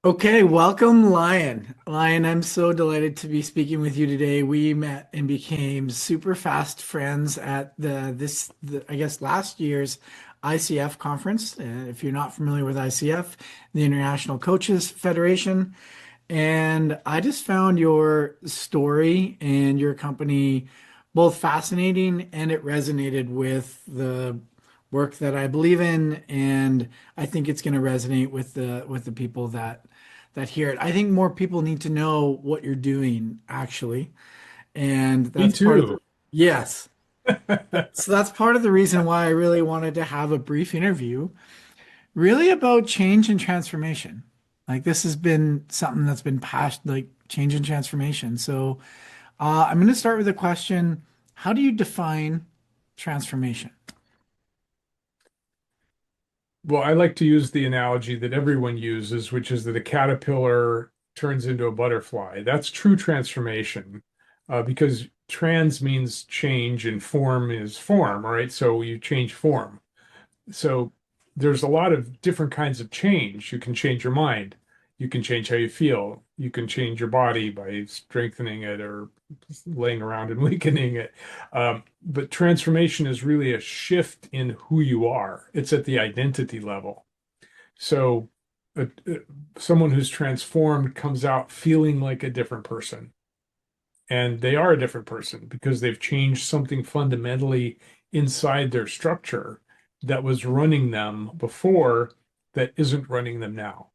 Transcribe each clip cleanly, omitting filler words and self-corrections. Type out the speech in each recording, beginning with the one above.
Okay, welcome, Lion. Lion, I'm so delighted to be speaking with you today. We met and became super fast friends at I guess last year's ICF conference. If you're not familiar with ICF, the International Coaches Federation, and I just found your story and your company both fascinating and it resonated with the work that I believe in, and I think it's going to resonate with the people that hear it. I think more people need to know what you're doing actually, and Me that's part of the too. yes. So that's part of the reason why I really wanted to have a brief interview, really about change and transformation. Like this has been something that's been past like change and transformation. So I'm going to start with a question. How do you define transformation? Well, I like to use the analogy that everyone uses, which is that a caterpillar turns into a butterfly. That's true transformation, because trans means change and form is form, right? So you change form. So there's a lot of different kinds of change. You can change your mind. You can change how you feel. You can change your body by strengthening it or laying around and weakening it. But transformation is really a shift in who you are. It's at the identity level. So someone who's transformed comes out feeling like a different person. And they are a different person because they've changed something fundamentally inside their structure that was running them before that isn't running them now.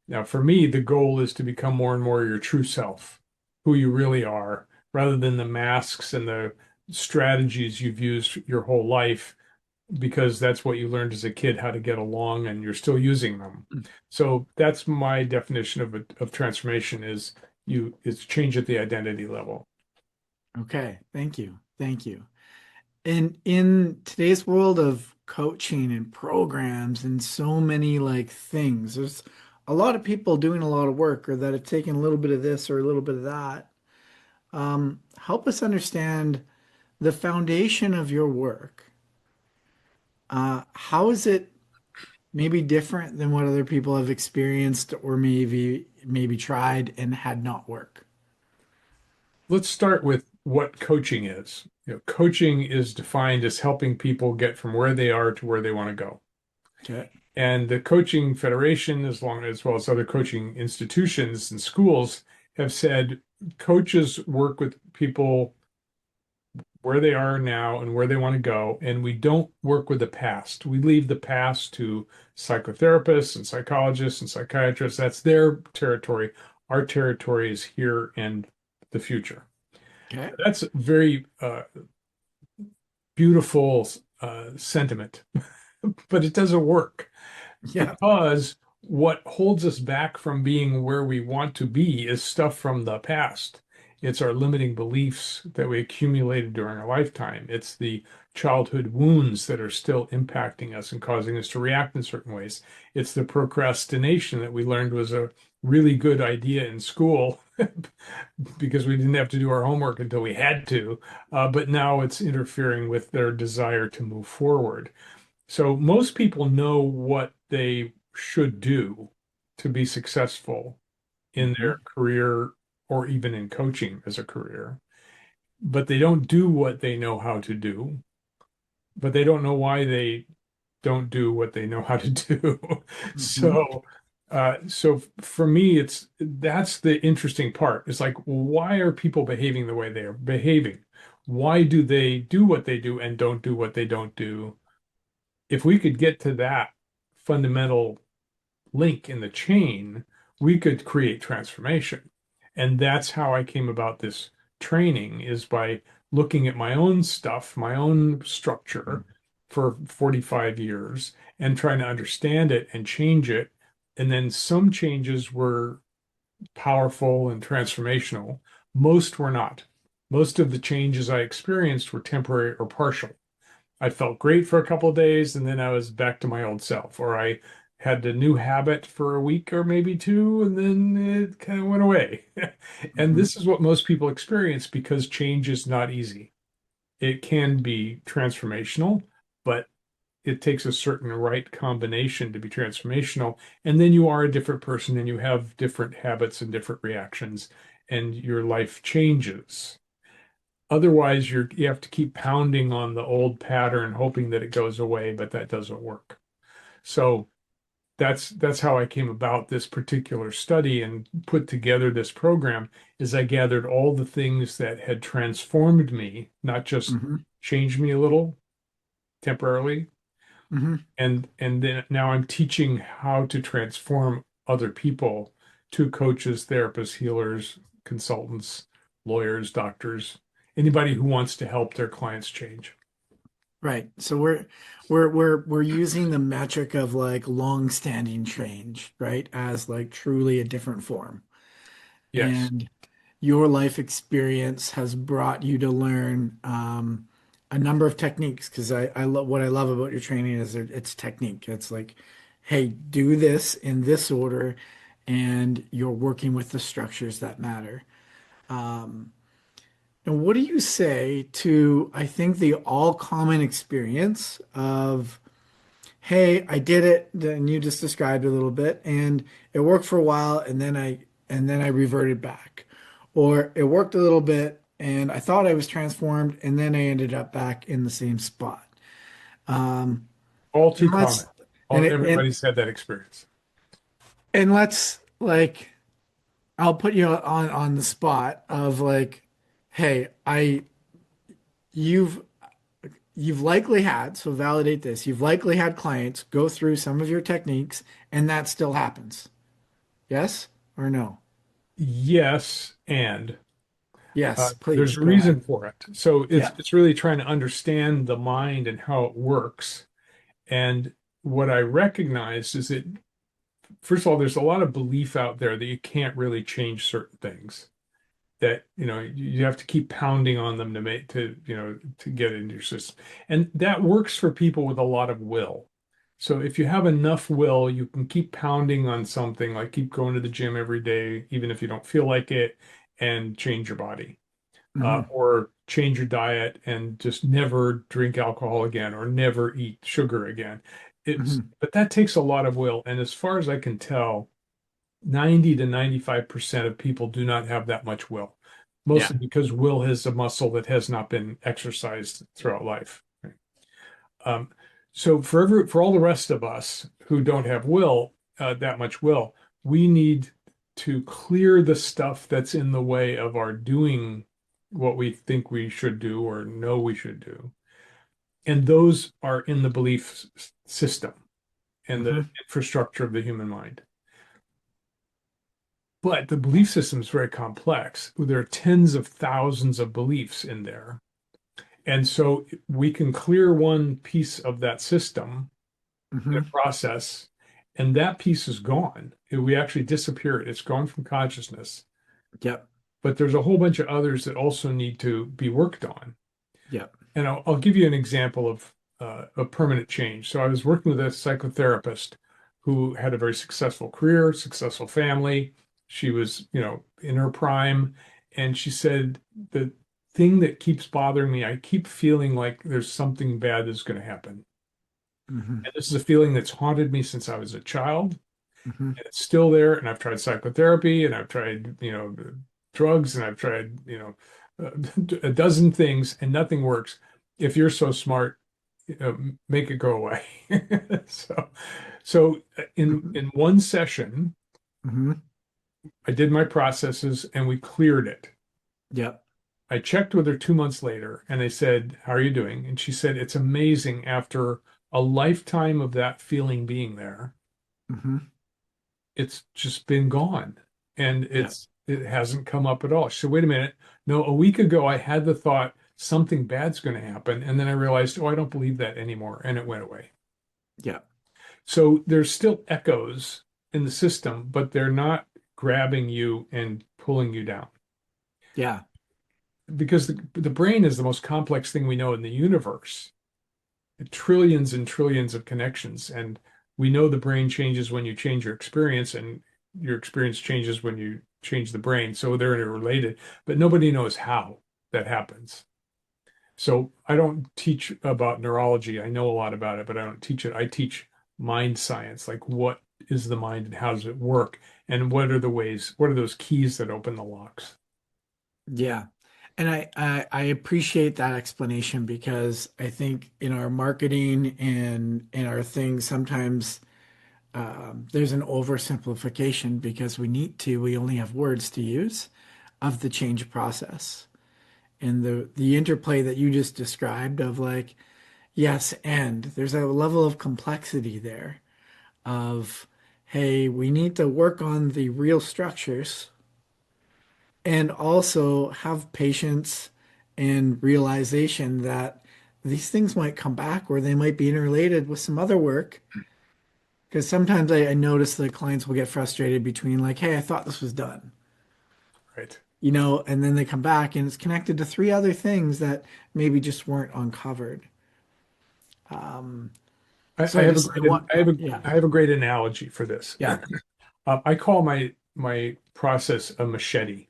Now, for me, the goal is to become more and more your true self, who you really are, rather than the masks and the strategies you've used your whole life because that's what you learned as a kid how to get along and you're still using them. So that's my definition of transformation is it's change at the identity level. Okay, thank you. Thank you. And in today's world of coaching and programs and so many like things, there's a lot of people doing a lot of work or that have taken a little bit of this or a little bit of that. Help us understand the foundation of your work. How is it maybe different than what other people have experienced or maybe tried and had not work? Let's start with what coaching is. Coaching is defined as helping people get from where they are to where they want to go. Okay. And the Coaching Federation, as well as other coaching institutions and schools, have said coaches work with people where they are now and where they want to go. And we don't work with the past. We leave the past to psychotherapists and psychologists and psychiatrists. That's their territory. Our territory is here and the future. Okay. That's a very beautiful sentiment, but it doesn't work Yeah. because what holds us back from being where we want to be is stuff from the past. It's our limiting beliefs that we accumulated during our lifetime. It's the childhood wounds that are still impacting us and causing us to react in certain ways. It's the procrastination that we learned was a really good idea in school because we didn't have to do our homework until we had to. But now it's interfering with their desire to move forward. So most people know what they should do to be successful in Hmm. their career or even in coaching as a career, but they don't do what they know how to do, but they don't know why they don't do what they know how to do. Hmm. So for me, that's the interesting part. It's like, why are people behaving the way they are behaving? Why do they do what they do and don't do what they don't do? If we could get to that fundamental link in the chain, we could create transformation. And that's how I came about this training is by looking at my own stuff, my own structure for 45 years and trying to understand it and change it. And then some changes were powerful and transformational. Most were not. Most of the changes I experienced were temporary or partial. I felt great for a couple of days and then I was back to my old self, or I had a new habit for a week or maybe two, and then it kind of went away. And Hmm. this is what most people experience because change is not easy. It can be transformational, but it takes a certain right combination to be transformational. And then you are a different person and you have different habits and different reactions, and your life changes. Otherwise, you have to keep pounding on the old pattern, hoping that it goes away, but that doesn't work. So that's how I came about this particular study and put together this program is I gathered all the things that had transformed me, not just Hmm. changed me a little temporarily, Hmm. and then now I'm teaching how to transform other people to coaches, therapists, healers, consultants, lawyers, doctors, anybody who wants to help their clients change. Right. So we're using the metric of like long-standing change, right, as like truly a different form. Yes. And your life experience has brought you to learn a number of techniques because I love what I love about your training is it's technique. It's like, hey, do this in this order, and you're working with the structures that matter. And what do you say to, I think, the all common experience of, hey, I did it, and you just described it a little bit, and it worked for a while, and then I reverted back. Or it worked a little bit, and I thought I was transformed, and then I ended up back in the same spot. Um, All and too common. let's and it Everybody's had that experience. and let's like I'll put you on the spot of like, hey, I you've you've likely had, so validate this, you've likely had clients go through some of your techniques and that still happens. Yes or no? Yes, and Yes, there's please a go ahead. reason for it. So it's Yeah. it's really trying to understand the mind and how it works. And what I recognize is that, first of all, there's a lot of belief out there that you can't really change certain things. That, you have to keep pounding on them to to get into your system. And that works for people with a lot of will. So if you have enough will, you can keep pounding on something, like keep going to the gym every day, even if you don't feel like it, and change your body. Hmm. Or change your diet and just never drink alcohol again or never eat sugar again. Hmm. But that takes a lot of will. And as far as I can tell, 90 to 95% of people do not have that much will, Yeah. mostly because will is a muscle that has not been exercised throughout life. Um, so for all the rest of us who don't have will, that much will, we need to clear the stuff that's in the way of our doing what we think we should do or know we should do. And those are in the belief system and the Hmm. infrastructure of the human mind. But the belief system is very complex. There are tens of thousands of beliefs in there. And so we can clear one piece of that system in a Hmm. process, and that piece is gone. We actually disappear it. It's gone from consciousness. Yep. But there's a whole bunch of others that also need to be worked on. Yep. And I'll give you an example of a permanent change. So I was working with a psychotherapist who had a very successful career, successful family. She was, in her prime. And she said, the thing that keeps bothering me, I keep feeling like there's something bad that's going to happen. Hmm. And this is a feeling that's haunted me since I was a child. Hmm. And it's still there. And I've tried psychotherapy and I've tried, drugs and I've tried, a dozen things and nothing works. If you're so smart, make it go away. So, in one session, Hmm. I did my processes and we cleared it. Yep. I checked with her 2 months later and I said, "How are you doing?" And she said, "It's amazing after a lifetime of that feeling being there. Hmm. It's just been gone and Yep. it hasn't come up at all." She said, "Wait a minute. No, a week ago I had the thought something bad's going to happen. And then I realized, oh, I don't believe that anymore. And it went away." Yep. So there's still echoes in the system, but they're not grabbing you and pulling you down, Yeah. because the brain is the most complex thing we know in the universe. Trillions and trillions of connections. And we know the brain changes when you change your experience, and your experience changes when you change the brain. So they're interrelated, but nobody knows how that happens. So I don't teach about neurology. I know a lot about it, but I don't teach it. I teach mind science, like what is the mind and how does it work? And what are the ways, what are those keys that open the locks? Yeah. And I appreciate that explanation because I think in our marketing and in our things, sometimes there's an oversimplification because we only have words to use of the change process. And the interplay that you just described of like, yes, and there's a level of complexity there of, hey, we need to work on the real structures and also have patience and realization that these things might come back or they might be interrelated with some other work. Because sometimes I notice the clients will get frustrated between like, hey, I thought this was done, Right. and then they come back and it's connected to three other things that maybe just weren't uncovered. Um, so I I have a just, I great, want, I yeah, have a great analogy for this. yeah. I call my process a machete.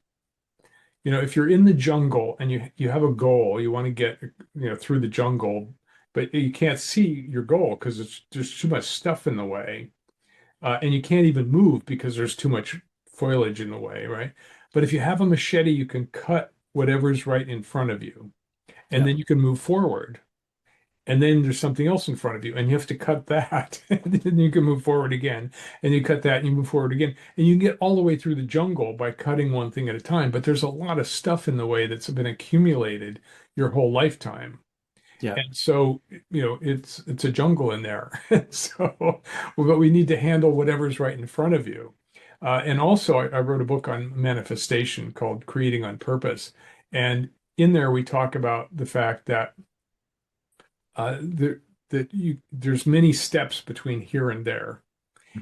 You know, if you're in the jungle and you have a goal, you want to get, through the jungle, but you can't see your goal because there's too much stuff in the way. And you can't even move because there's too much foliage in the way, right? But if you have a machete, you can cut whatever's right in front of you, and Yeah. then you can move forward. And then there's something else in front of you, and you have to cut that. And then you can move forward again, and you cut that, and you move forward again. And you can get all the way through the jungle by cutting one thing at a time. But there's a lot of stuff in the way that's been accumulated your whole lifetime. Yeah. And so, it's a jungle in there. So, but we need to handle whatever's right in front of you. And also, I wrote a book on manifestation called Creating on Purpose. And in there, we talk about the fact that there there's many steps between here and there.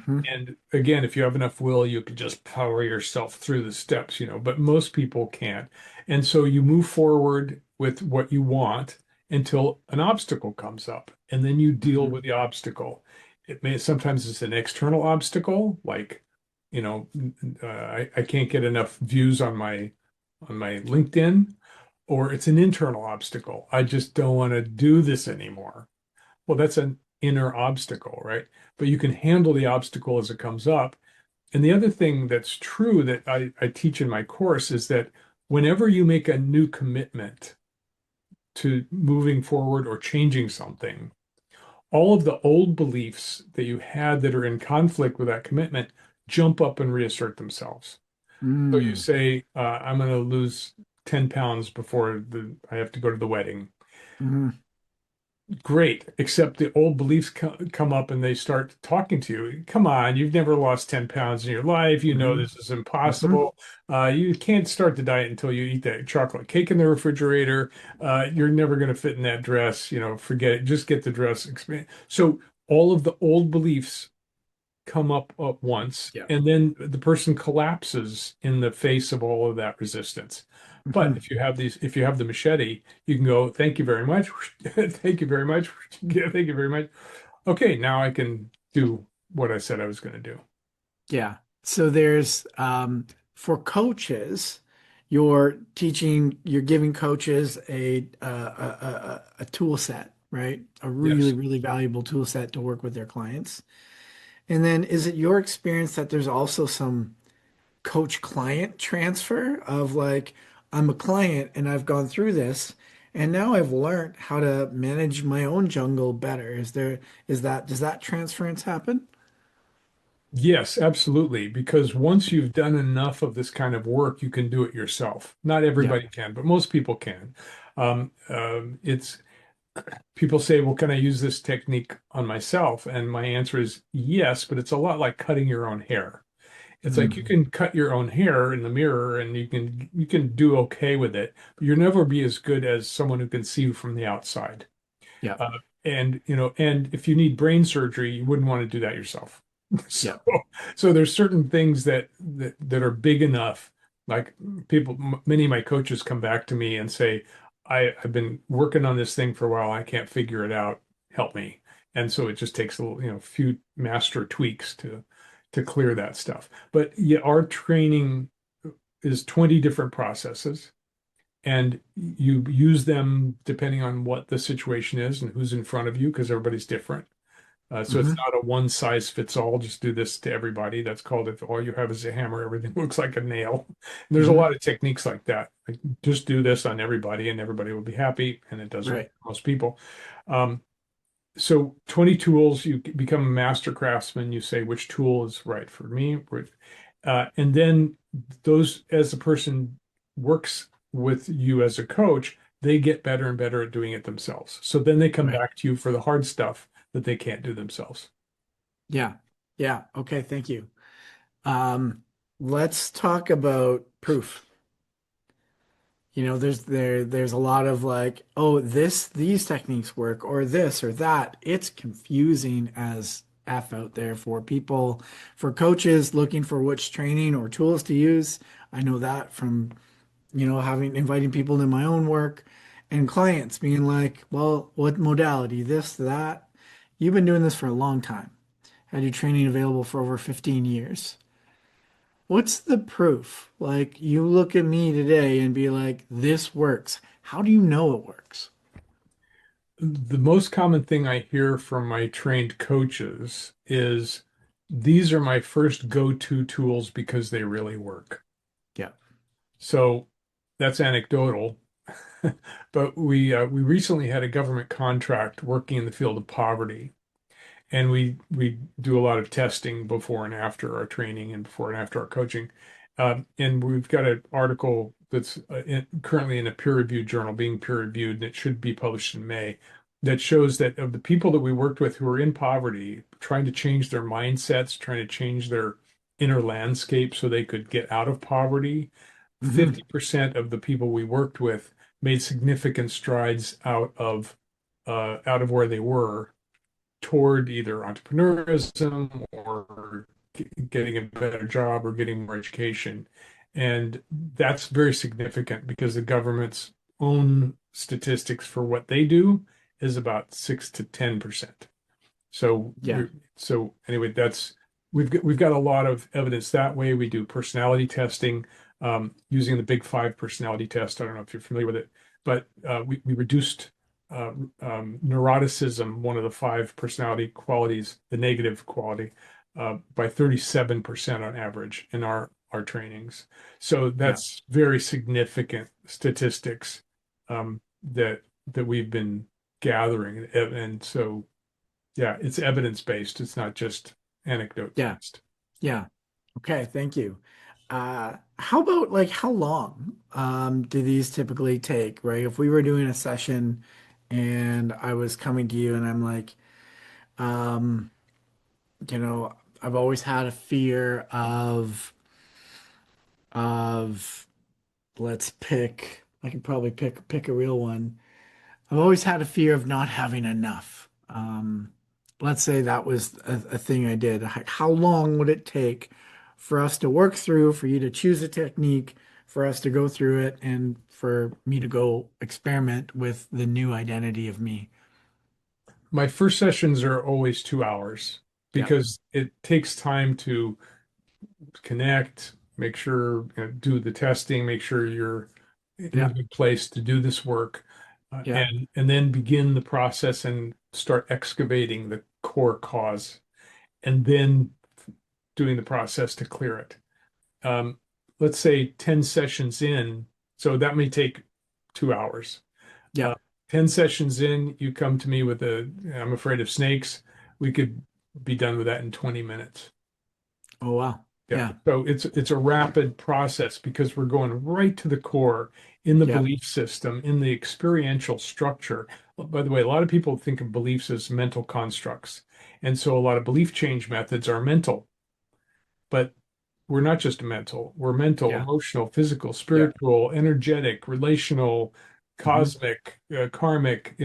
Hmm. And again, if you have enough will, you can just power yourself through the steps, but most people can't. And so you move forward with what you want until an obstacle comes up, and then you deal Hmm. with the obstacle. Sometimes it's an external obstacle, like, I can't get enough views on my LinkedIn, or it's an internal obstacle. I just don't want to do this anymore. Well, that's an inner obstacle, right? But you can handle the obstacle as it comes up. And the other thing that's true that I teach in my course is that whenever you make a new commitment to moving forward or changing something, all of the old beliefs that you had that are in conflict with that commitment jump up and reassert themselves. So you Mm. say, I'm going to lose 10 pounds before I have to go to the wedding. Hmm. Great, except the old beliefs come up and they start talking to you. Come on, you've never lost 10 pounds in your life. You know Hmm. this is Hmm. impossible. You can't start the diet until you eat that chocolate cake in the refrigerator. You're never going to fit in that dress. Forget it. Just get the dress. Expand. So all of the old beliefs come up at once, Yeah. and then the person collapses in the face of all of that resistance. But Hmm. if you have the machete, you can go, thank you very much. Thank you very much. Yeah, thank you very much. Okay, now I can do what I said I was going to do. Yeah. So there's for coaches, you're giving coaches a tool set, right? A really, Yes. really valuable tool set to work with their clients. And then is it your experience that there's also some coach client transfer of like, I'm a client and I've gone through this and now I've learned how to manage my own jungle better. Does that transference happen? Yes, absolutely. Because once you've done enough of this kind of work, you can do it yourself. Not Yeah. everybody can, but most people can. It's People say, well, can I use this technique on myself? And my answer is yes, but it's a lot like cutting your own hair. It's like you Mm. can cut your own hair in the mirror and you can do okay with it, but you'll never be as good as someone who can see you from the outside. Yeah. Uh, and if you need brain surgery, you wouldn't want to do that yourself. So, Yeah. so there's certain things that are big enough. Like many of my coaches come back to me and say, I've been working on this thing for a while. I can't figure it out. Help me. And so it just takes a little, few master tweaks to clear that stuff. But yeah, our training is 20 different processes. and you use them depending on what the situation is and who's in front of you, because everybody's different. So it's Hmm. not a one size fits all, just do this to everybody. That's called if all you have is a hammer, everything looks like a nail. And there's a Hmm. lot of techniques like that. Like just do this on everybody and everybody will be happy. And it does work Right. for most people. Um, so 20 tools, you become a master craftsman. You say which tool is right for me. And then those, as the person works with you as a coach, they get better and better at doing it themselves. So then they come Right. back to you for the hard stuff that they can't do themselves. Yeah. Yeah. Okay. Thank you. Um, let's talk about proof. There's a lot of like, oh, these techniques work or this or that. It's confusing as F out there for people, for coaches looking for which training or tools to use. I know that from, having inviting people to my own work and clients being like, well, what modality, this, that. You've been doing this for a long time. Had your training available for over 15 years. What's the proof? Like, you look at me today and be like, this works. How do you know it works? The most common thing I hear from my trained coaches is these are my first go-to tools because they really work. Yeah. So that's anecdotal, but we recently had a government contract working in the field of poverty, and we do a lot of testing before and after our training and before and after our coaching. And we've got an article that's currently in a peer-reviewed journal, being peer-reviewed, and it should be published in May, that shows that of the people that we worked with who are in poverty, trying to change their mindsets, trying to change their inner landscape so they could get out of poverty, Hmm. 50% of the people we worked with made significant strides out of where they were toward either entrepreneurism or getting a better job or getting more education. And that's very significant because the government's own statistics for what they do is about 6 to 10%. So Yeah. so anyway, that's we've got a lot of evidence that way. We do personality testing using the Big Five personality test. I don't know if you're familiar with it, but we reduced uh, neuroticism, one of the five personality qualities, the negative quality, by 37% on average in our trainings. So Yeah. that's very significant statistics that we've been gathering, and so yeah, it's evidence based. It's not just anecdotes Yeah. based. Yeah. Okay. Thank you. How about like how long do these typically take, right? If we were doing a session and I was coming to you and I'm like, um, you know, I've always had a fear of I can probably pick a real one. I've always had a fear of not having enough. Let's say that was a thing I did. How long would it take for us to work through, for you to choose a technique, for us to go through it, and for me to go experiment with the new identity of me? My first sessions are always 2 hours Yeah, because it takes time to connect, make sure, do the testing, make sure you're in a yeah, good place to do this work, yeah, and then begin the process and start excavating the core cause, and then doing the process to clear it. Um, let's say 10 sessions in, so that may take 2 hours. yeah. Uh, 10 sessions in, you come to me with I'm afraid of snakes. We could be done with that in 20 minutes. Oh wow. Yeah. Yeah, So it's a rapid process because we're going right to the core in the yeah, belief system, in the experiential structure. By the way, a lot of people think of beliefs as mental constructs. And so a lot of belief change methods are mental, but we're not just mental. We're mental, yeah, emotional, physical, yeah. spiritual, energetic, relational, Hmm. cosmic, karmic.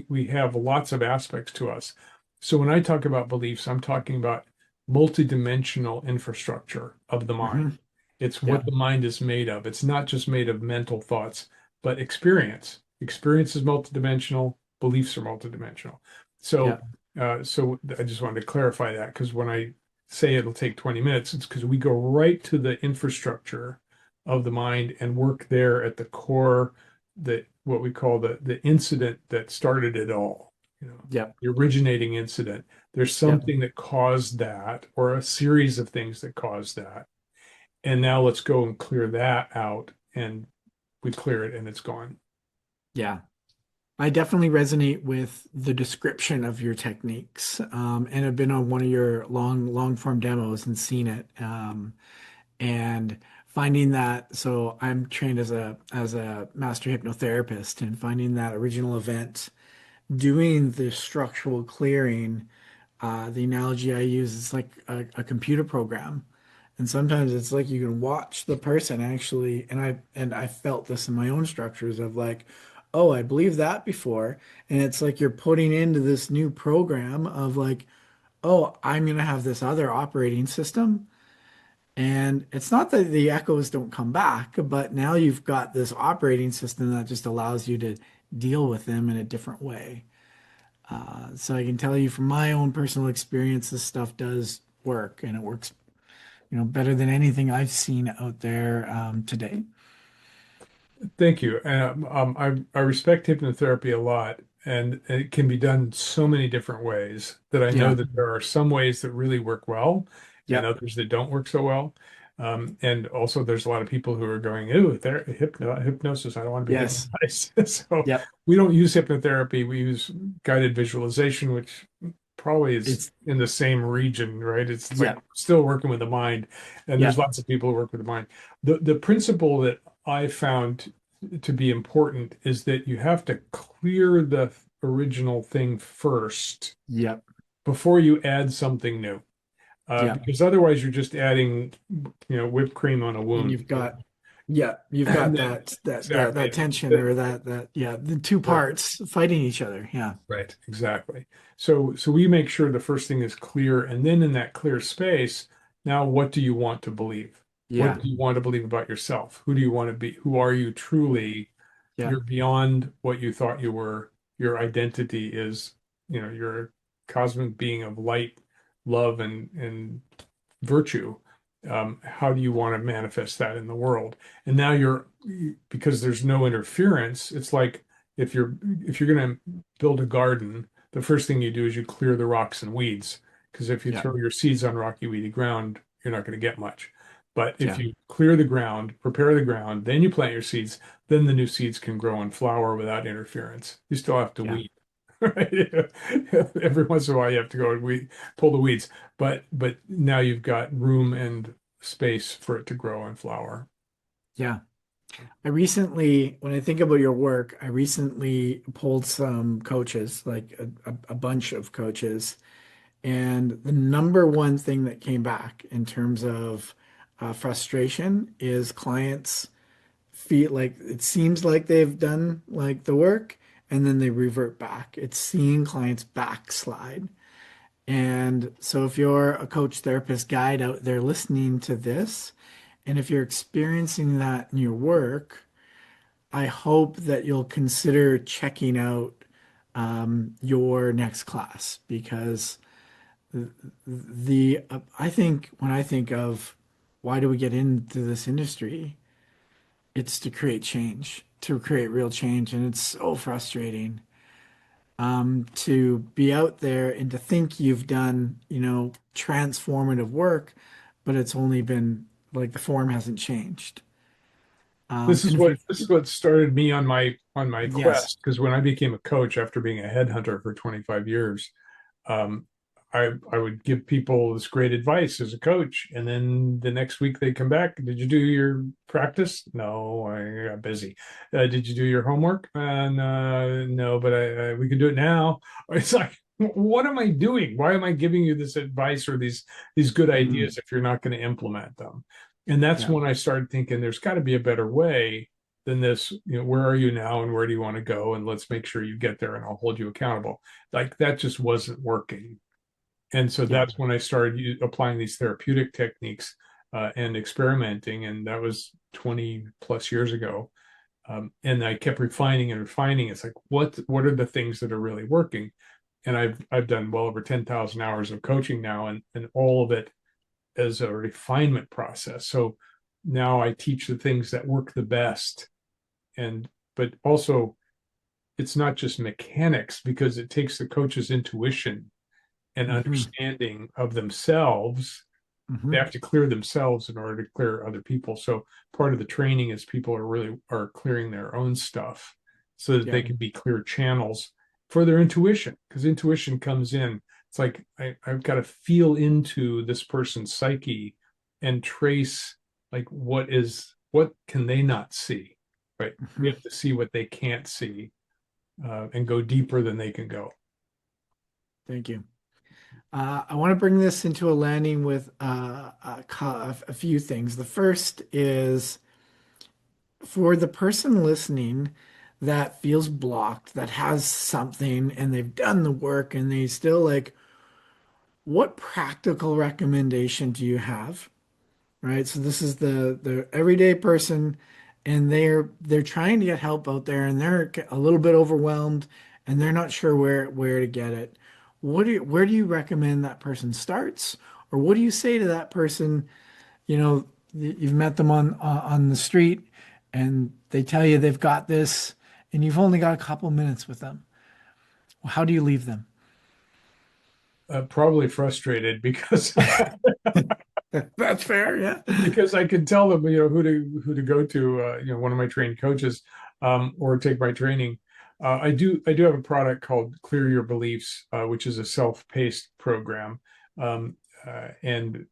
We have lots of aspects to us. So when I talk about beliefs, I'm talking about multidimensional infrastructure of the mind. Hmm. It's Yeah, what the mind is made of. It's not just made of mental thoughts, but experience. Experience is multidimensional. Beliefs are multidimensional. So, yeah, so I just wanted to clarify that because when I say it'll take 20 minutes, it's because we go right to the infrastructure of the mind and work there at the core. the what we call the incident that started it all, Yep. the originating incident. There's Yep. something that caused that, or a series of things that caused that. And now let's go and clear that out. And we clear it and it's gone. Yeah. I definitely resonate with the description of your techniques, and have been on one of your long form demos and seen it. And finding that, so I'm trained as a master hypnotherapist, and finding that original event, doing the structural clearing. The analogy I use is like a computer program. And sometimes it's like you can watch the person actually, and I felt this in my own structures of like, oh, I believed that before. And it's like you're putting into this new program of like, oh, I'm gonna have this other operating system. And it's not that the echoes don't come back, but now you've got this operating system that just allows you to deal with them in a different way. So I can tell you from my own personal experience, this stuff does work, and it works, better than anything I've seen out there today. Thank you. I respect hypnotherapy a lot, and it can be done so many different ways that I know Yeah. that there are some ways that really work well and Yep. others that don't work so well. And also, there's a lot of people who are going, "Ooh, hypnosis. I don't want to be Yes. hypnotized." So Yep. we don't use hypnotherapy. We use guided visualization, which probably is It's in the same region, right? It's like yeah. still working with the mind, and there's Yeah. lots of people who work with the mind. The principle that I found to be important is that you have to clear the original thing first Yep. before you add something new. Yep. Because otherwise you're just adding, whipped cream on a And wound. you've got yeah, you've And got then that exactly. tension, or that yeah, the two Right. parts fighting each other. Yeah. Right. Exactly. So we make sure the first thing is clear, and then in that clear space, now what do you want to believe? What Yeah. do you want to believe about yourself? Who do you want to be? Who are you truly? Yeah. You're beyond what you thought you were. Your identity is, you're a cosmic being of light, love, and virtue. How do you want to manifest that in the world? And now because there's no interference, it's like if you're going to build a garden, the first thing you do is you clear the rocks and weeds. Because if you Yeah. throw your seeds on rocky, weedy ground, you're not going to get much. But if Yeah. you clear the ground, prepare the ground, then you plant your seeds, then the new seeds can grow and flower without interference. You still have to Yeah. weed, right? Every once in a while, you have to go and pull the weeds, but now you've got room and space for it to grow and flower. Yeah. I recently, when I think about your work, I recently polled some coaches, like a bunch of coaches, and the number one thing that came back in terms of frustration is clients feel like it seems like they've done like the work, and then they revert back. It's seeing clients backslide. And so if you're a coach, therapist, guide out there listening to this, and if you're experiencing that in your work, I hope that you'll consider checking out your next class, because I think when I think of why do we get into this industry, it's to create change, to create real change, and it's so frustrating to be out there and to think you've done, transformative work, but it's only been like the form hasn't changed. This is And if what you, this is what started me on my yes, quest. Because when I became a coach after being a headhunter for 25 years, um, I would give people this great advice as a coach, and then the next week they come back. Did you do your practice? No, I got busy. Did you do your homework? No, but we can do it now. It's like, what am I doing? Why am I giving you this advice or these good mm, ideas if you're not going to implement them? And that's yeah, when I started thinking there's got to be a better way than this. Where are you now, and where do you want to go? And let's make sure you get there, and I'll hold you accountable. Like that just wasn't working. And so yeah, that's when I started applying these therapeutic techniques and experimenting. And that was 20 plus years ago. And I kept refining and refining. It's like, what are the things that are really working? And I've done well over 10,000 hours of coaching now, and all of it as a refinement process. So now I teach the things that work the best, and but also it's not just mechanics because it takes the coach's intuition and Hmm. understanding of themselves. They Hmm. have to clear themselves in order to clear other people. So part of the training is people are really are clearing their own stuff so that they Yeah. can be clear channels for their intuition. Because intuition comes in. It's like I've got to feel into this person's psyche and trace like what can they not see, right? We Hmm. have to see what they can't see and go deeper than they can go. Thank you. I want to bring this into a landing with a few things. The first is for the person listening that feels blocked, that has something and they've done the work and they still like, what practical recommendation do you have? Right? So this is the everyday person and they're trying to get help out there and they're a little bit overwhelmed and they're not sure where to get it. Where do you recommend that person starts? Or what do you say to that person, you know, you've met them on the street and they tell you they've got this and you've only got a couple minutes with them. Well, how do you leave them? Probably frustrated because That's fair, yeah. because I can tell them, who to go to, one of my trained coaches, or take my training. I do have a product called Clear Your Beliefs, which is a self-paced program, and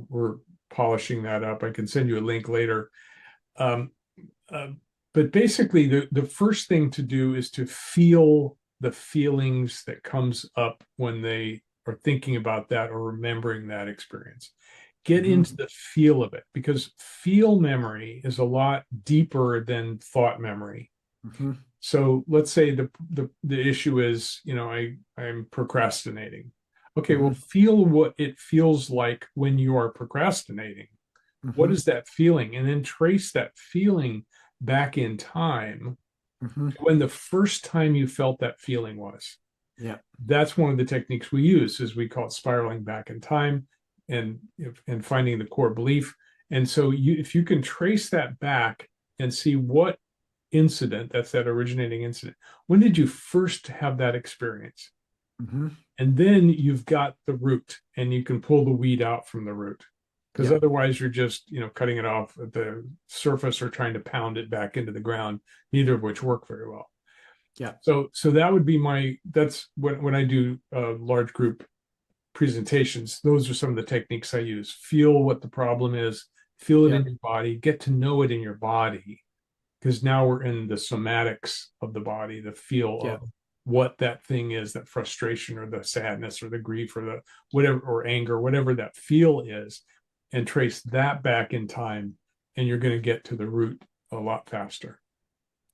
we're polishing that up. I can send you a link later. Um, uh, but basically, the first thing to do is to feel the feelings that comes up when they are thinking about that or remembering that experience. Get into Hmm. the feel of it because feel memory is a lot deeper than thought memory. Hmm. So let's say the issue is, I'm procrastinating. Okay, well, Hmm. feel what it feels like when you are procrastinating. What Hmm. is that feeling? And then trace that feeling back in time Hmm. to when the first time you felt that feeling was. Yeah. That's one of the techniques we use, is we call it spiraling back in time and finding the core belief. And so if you can trace that back and see what incident, that's that originating incident, when did you first have that experience? Hmm. And then you've got the root and you can pull the weed out from the root, because Yeah. otherwise you're just cutting it off at the surface or trying to pound it back into the ground, neither of which work very well. Yeah. So that would be that's when I do large group presentations, those are some of the techniques I use. Feel what the problem is, feel it Yeah. in your body, get to know it in your body, because now we're in the somatics of the body, the feel Yeah. of what that thing is, that frustration or the sadness or the grief or the whatever, or anger, whatever that feel is, and trace that back in time. And you're going to get to the root a lot faster.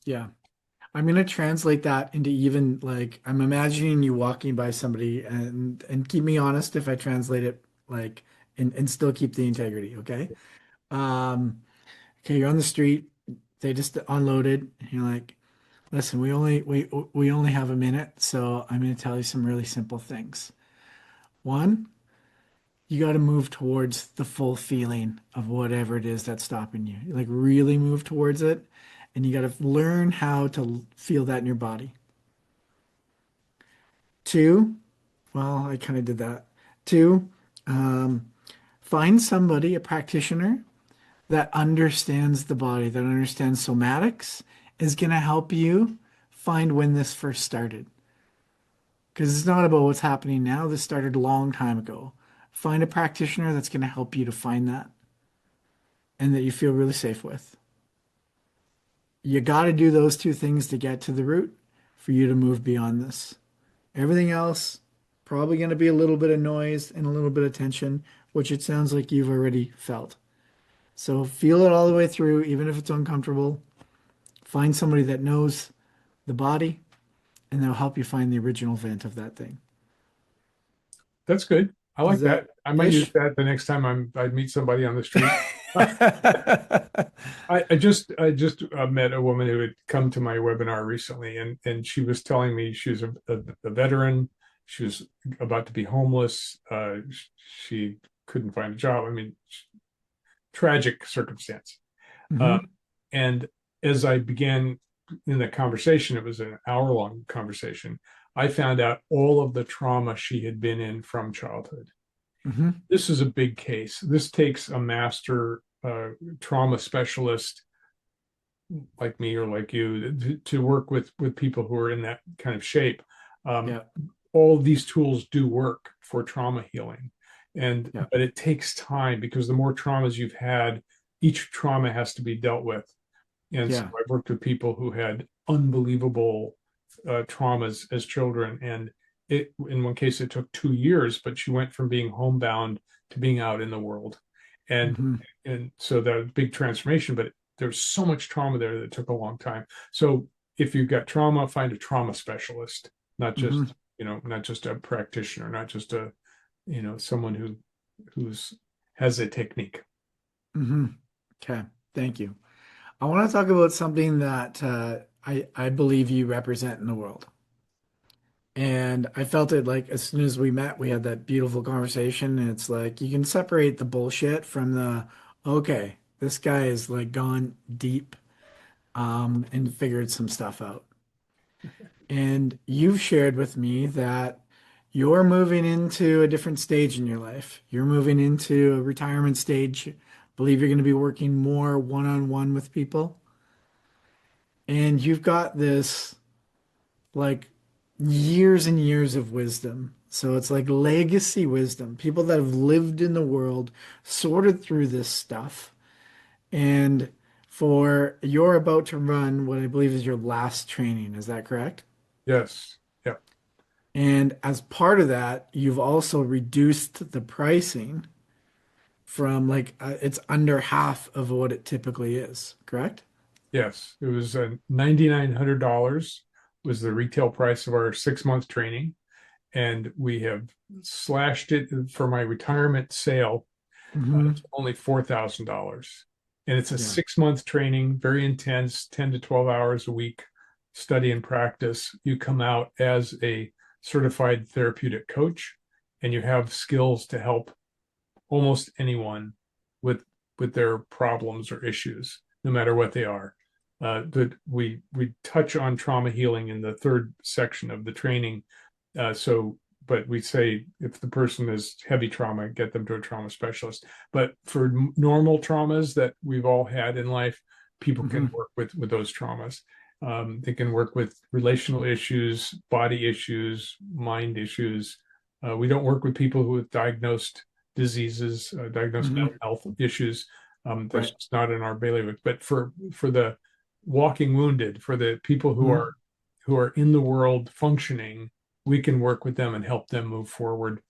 Yeah. I'm gonna translate that into even like I'm imagining you walking by somebody and keep me honest if I translate it like and still keep the integrity, okay? Um, okay, you're on the street, they just unloaded, and you're like, listen, we only have a minute, so I'm gonna tell you some really simple things. One, you got to move towards the full feeling of whatever it is that's stopping you. Like really move towards it, and you got to learn how to feel that in your body. Two, well, I kind of did that. Two, um, find somebody, a practitioner that understands the body, that understands somatics, is going to help you find when this first started. Because it's not about what's happening now. This started a long time ago. Find a practitioner that's going to help you to find that and that you feel really safe with. You got to do those two things to get to the root for you to move beyond this. Everything else, probably going to be a little bit of noise and a little bit of tension, which it sounds like you've already felt. So feel it all the way through, even if it's uncomfortable. Find somebody that knows the body, and they'll help you find the original vent of that thing. That's good. I Is like that that. I might use ish? that the next time I meet somebody on the street. I just met a woman who had come to my webinar recently, and she was telling me she was a veteran. She was about to be homeless. She couldn't find a job. I mean, tragic circumstance. Um, Hmm. and as I began in the conversation, it was an hour-long conversation. I found out all of the trauma she had been in from childhood. Hmm. This is a big case. This takes a master trauma specialist like me or like you to work with people who are in that kind of shape. Um, Yeah. all these tools do work for trauma healing, and Yeah. but it takes time because the more traumas you've had, each trauma has to be dealt with. And so Yeah. I've worked with people who had unbelievable traumas as children, and it in one case it took 2 years, but she went from being homebound to being out in the world, and Hmm. and so that was a big transformation. But there's so much trauma there that it took a long time. So if you've got trauma, find a trauma specialist, not Hmm. just not just a practitioner, not just a someone who's has a technique. Hmm. Okay. Thank you. I want to talk about something that I believe you represent in the world. And I felt it like as soon as we met, we had that beautiful conversation. And it's like you can separate the bullshit from the, okay, this guy is like gone deep and figured some stuff out. And you've shared with me that you're moving into a different stage in your life. You're moving into a retirement stage. Believe you're going to be working more one-on-one with people. And you've got this like years and years of wisdom. So it's like legacy wisdom, people that have lived in the world, sorted through this stuff. And for you're about to run what I believe is your last training. Is that correct? Yes. Yeah. And as part of that, you've also reduced the pricing from like it's under half of what it typically is, correct? Yes, it was $9,900 was the retail price of our 6 month training, and we have slashed it for my retirement sale Hmm. to only $4,000. And it's a Yeah. 6 month training, very intense, 10 to 12 hours a week, study and practice. You come out as a certified therapeutic coach, and you have skills to help almost anyone with their problems or issues, no matter what they are. That we touch on trauma healing in the third section of the training. But we say if the person is heavy trauma, get them to a trauma specialist. But for normal traumas that we've all had in life, people can Hmm. work with those traumas. They can work with relational issues, body issues, mind issues. We don't work with people who have diagnosed diseases, diagnosed mental Hmm. health issues. That's Right. just not in our bailiwick. But for the walking wounded, for the people Hmm. who are in the world functioning, we can work with them and help them move forward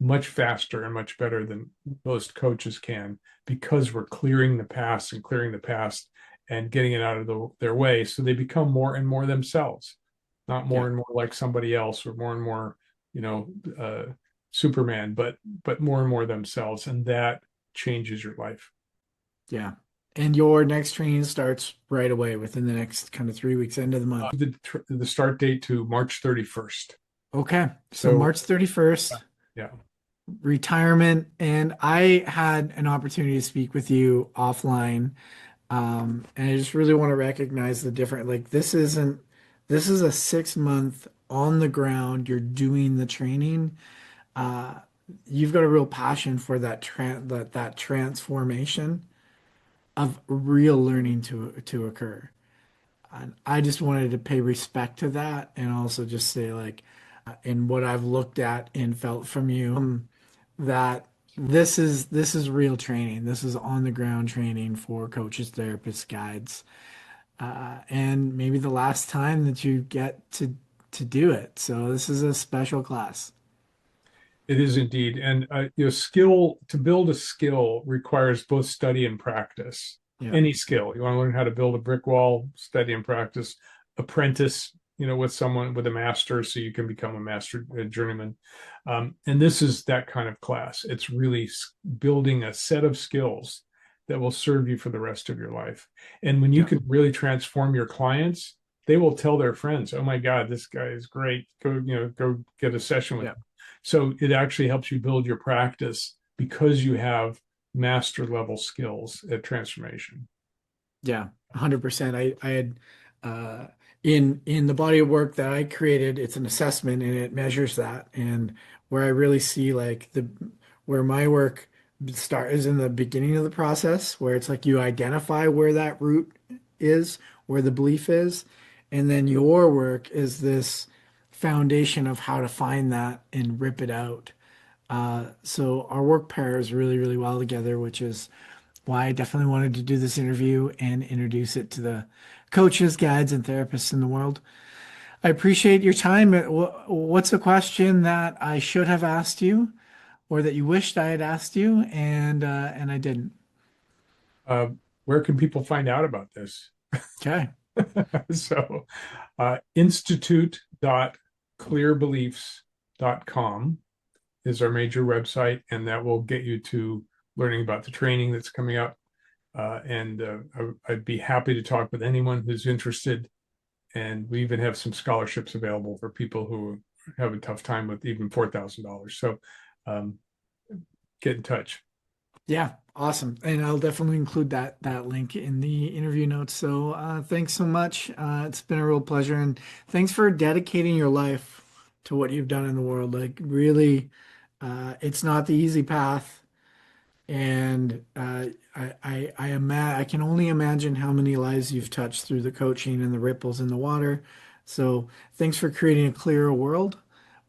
much faster and much better than most coaches can because we're clearing the past and clearing the past and getting it out of their way so they become more and more themselves, not more Yeah. and more like somebody else or more and more you know uh, Superman, but more and more themselves, and that changes your life. Yeah. And your next training starts right away within the next kind of 3 weeks, end of the month. The start date to March 31st. Okay. So So March 31st, yeah. retirement. And I had an opportunity to speak with you offline. And I just really want to recognize the different, like, this is a 6 month on the ground. You're doing the training. Uh, you've got a real passion for that transformation of real learning to occur. And I just wanted to pay respect to that and also just say like in what I've looked at and felt from you that this is real training. This is on the ground training for coaches, therapists, guides, and maybe the last time that you get to do it. So this is a special class. It is indeed. And skill to build a skill requires both study and practice. Yeah, Any skill. You want to learn how to build a brick wall, study and practice. Apprentice, with someone with a master so you can become a master a journeyman. And this is that kind of class. It's really building a set of skills that will serve you for the rest of your life. And when you yeah, can really transform your clients, they will tell their friends, "Oh my God, this guy is great. Go get a session with yeah. him." So it actually helps you build your practice because you have master level skills at transformation. Yeah, 100%. I had uh, in the body of work that I created, it's an assessment and it measures that. And where I really see like the where my work start is in the beginning of the process, where it's like you identify where that root is, where the belief is, and then your work is this foundation of how to find that and rip it out. So our work pairs really, really well together, which is why I definitely wanted to do this interview and introduce it to the coaches, guides, and therapists in the world. I appreciate your time. What's a question that I should have asked you, or that you wished I had asked you, and I didn't? Uh, where can people find out about this? Okay. So, institute.clearbeliefs.com is our major website, and that will get you to learning about the training that's coming up. And I'd be happy to talk with anyone who's interested. And we even have some scholarships available for people who have a tough time with even $4,000. So um, get in touch. Yeah, awesome. And I'll definitely include that link in the interview notes. So thanks so much. It's been a real pleasure, and thanks for dedicating your life to what you've done in the world. Like really, it's not the easy path, and I can only imagine how many lives you've touched through the coaching and the ripples in the water. So thanks for creating a clearer world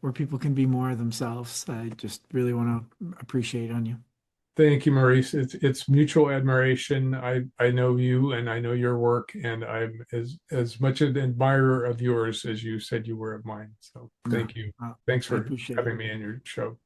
where people can be more of themselves. I just really want to appreciate on you. Thank you, Maurice. It's mutual admiration. I know you and I know your work, and I'm as much an admirer of yours as you said you were of mine. So No, thank you. uh, Thanks I for appreciate it. having me in your show.